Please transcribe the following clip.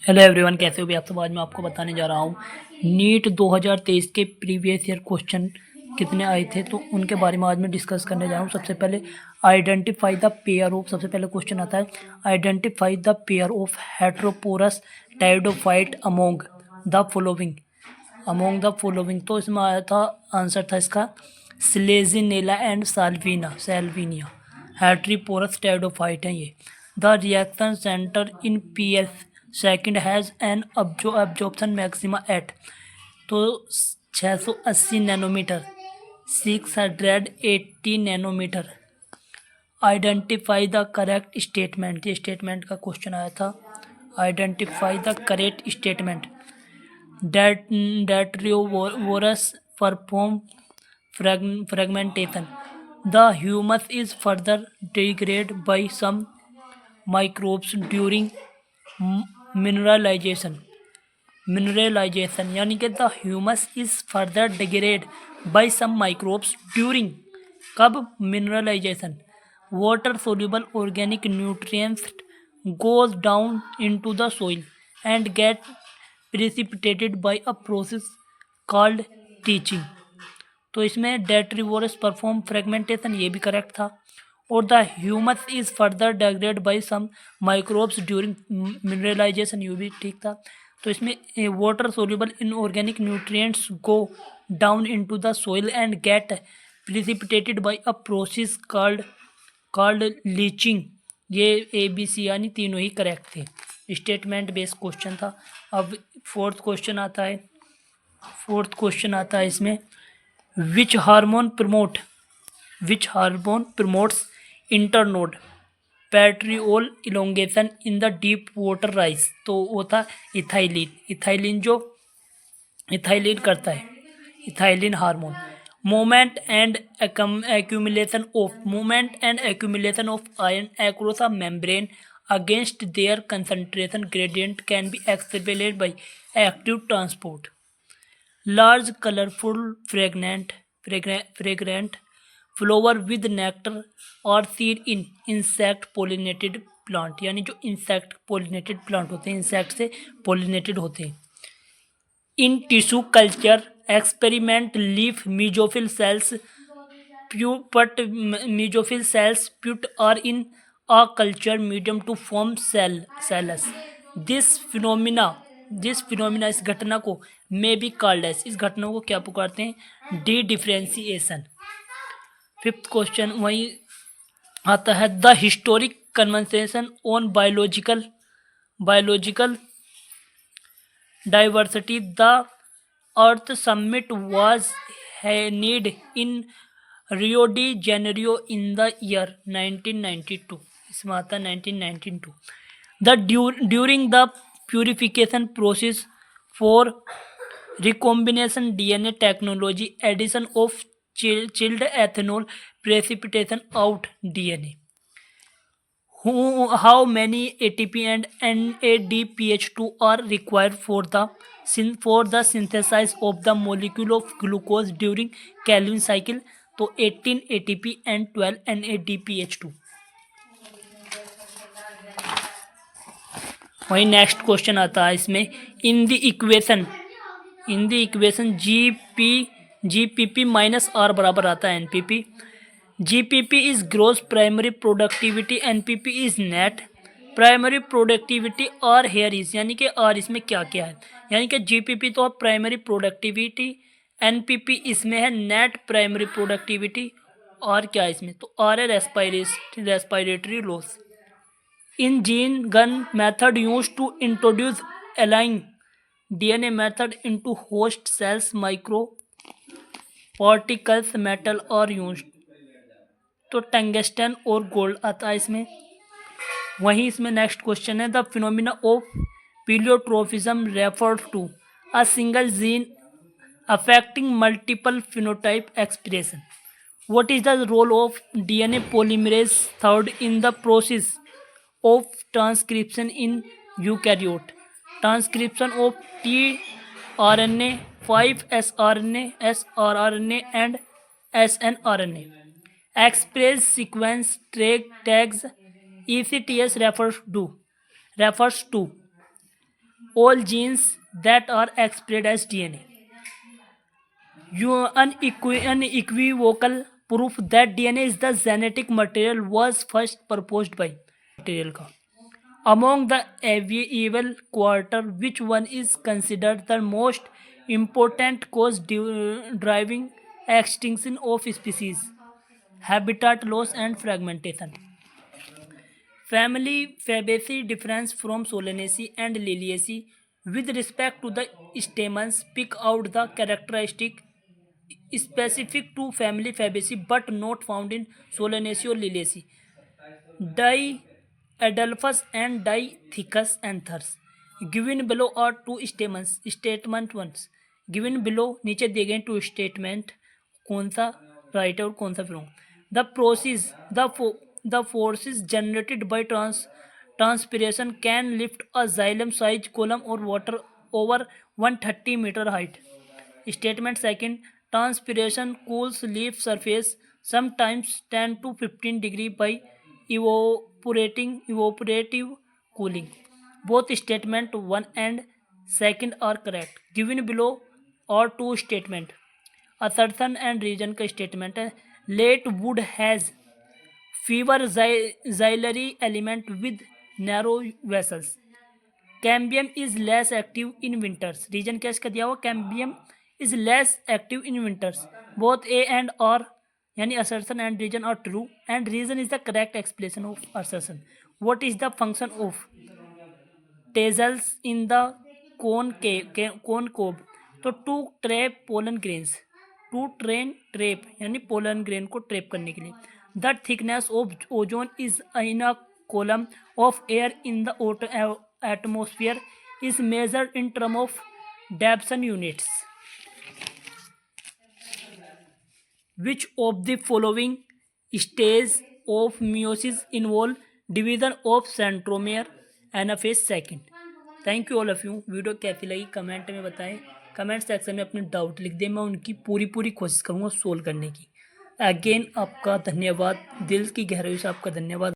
Hello everyone, कैसे हो भी आप सब। आज मैं आपको बताने जा रहा हूँ नीट 2023 के प्रीवियस ईयर क्वेश्चन कितने आए थे, तो उनके बारे में आज मैं डिस्कस करने जा रहा हूँ। सबसे पहले आइडेंटिफाई द पेयर ऑफ, सबसे पहले क्वेश्चन आता है identify the pair of heterosporous pteridophyte among the following. तो इसमें आया था, आंसर था इसका स्लेजिनेला एंड सैल्विनिया हेट्रोपोरस टाइडोफाइट है ये। The reaction centre in P S second has an absorption maxima at, तो 680 nanometre, 680 nanometre. Identify the correct statement, ये स्टेटमेंट का क्वेश्चन आया था। Identify the correct statement that Reovorus perform fragmentation. The humus is further degraded by some microbes during mineralization. यानी कि the humus is further degrade by some microbes during, कब? Mineralization. Water soluble organic nutrients goes down into the soil and get precipitated by a process called leaching. तो इसमें detritivores perform fragmentation, ये भी correct था। और the humus is further degrade by some microbes during mineralization, ये भी ठीक था। तो इसमें water soluble inorganic nutrients go down into the soil and get precipitated by a process called leaching, ये ए बी सी यानी तीनों ही करेक्ट थे। स्टेटमेंट बेस्ड क्वेश्चन था। अब फोर्थ क्वेश्चन आता है इसमें which hormone promotes internode petiole elongation in the deep water rice, तो वो था इथाइलिन जो इथाइलिन करता है, ethylene hormone. Movement and accumulation of iron across a membrane against their concentration gradient can be accelerated by active transport. Large colorful fragrant flower with nectar or seed in insect pollinated plant, यानी जो insect pollinated plant होते हैं, insect से pollinated होते हैं। In tissue culture experiment, leaf mesophyll cells put are in a culture medium to form cells. This phenomena इस घटना को may be called as, इस घटना को क्या पुकारते हैं? D differentiation. फिफ्थ क्वेश्चन वही आता है the historic conversation on biological diversity. The Earth Summit was held in Rio de Janeiro in the year 1992. इसमें आता है 1992. During the purification process for recombination DNA technology, addition of chilled ethanol precipitation out DNA. How many ATP and NADPH2 are required for the synthesis of the molecule of glucose during Calvin cycle? तो 18 ATP and 12 NADPH2। वही next question आता है इसमें in the equation GPP minus R बराबर आता है NPP। GPP is gross primary productivity, NPP is net primary productivity, और here is, यानी कि आर इसमें क्या क्या है, यानी कि GPP तो प्राइमरी प्रोडक्टिविटी, NPP इसमें है नेट प्राइमरी प्रोडक्टिविटी, और क्या है इसमें? तो आर है respiratory loss. In gene gun method use to introduce alien DNA method into host cells micro particles metal और यूज्ड, तो टंगस्टन और गोल्ड आता है इसमें। वहीं इसमें नेक्स्ट क्वेश्चन है the phenomena of pleiotropism refer to a single gene affecting multiple phenotype expression. What is the role of DNA polymerase third in the process of transcription in eukaryote? Transcription of tRNA, 5sRNA, srRNA and snRNA. Express sequence tags ECTS refers to all genes that are expressed as DNA. Unequivocal proof that DNA is the genetic material was first proposed by material का. Among the evil quarter, which one is considered the most important cause driving extinction of species? Habitat loss and fragmentation. Family Fabaceae differs from Solanaceae and Liliaceae with respect to the stamens. Pick out the characteristic specific to family Fabaceae but not found in Solanaceae or Liliaceae. Diadelphus and Dithecus anthers. Given below are two statements. Statement 1. Given below नीचे दिए गए two statement कौन सा right है और कौन सा wrong. The forces generated by transpiration can lift a xylem size column or water over 130 meter height. Statement 2. Transpiration cools leaf surface sometimes 10 to 15 degree by evaporative cooling. Both statement 1 and 2 are correct. Given below are two statement. Assertion and reason का statement है. Late wood has fewer xylary element with narrow vessels. Cambium is less active in winters. Reason क्या इसका दिया हुआ? Cambium is less active in winters. Both A and R यानी assertion and reason are true and reason is the correct explanation of assertion. What is the function of tassels in the cone cob? तो to trap pollen grains, to trap यानी pollen grain को trap करने के लिए. The thickness of ozone is in a column of air in the atmosphere is measured in term of Dobson units. Which of the following stage of meiosis involve division of centromere anaphase second? Thank you all of you. Video कैसी लगी comment में बताएं. Comment section में अपने doubt लिख दें, मैं उनकी पूरी कोशिश करूँगा सोल्व करने की. अगेन आपका धन्यवाद, दिल की गहराई से आपका धन्यवाद.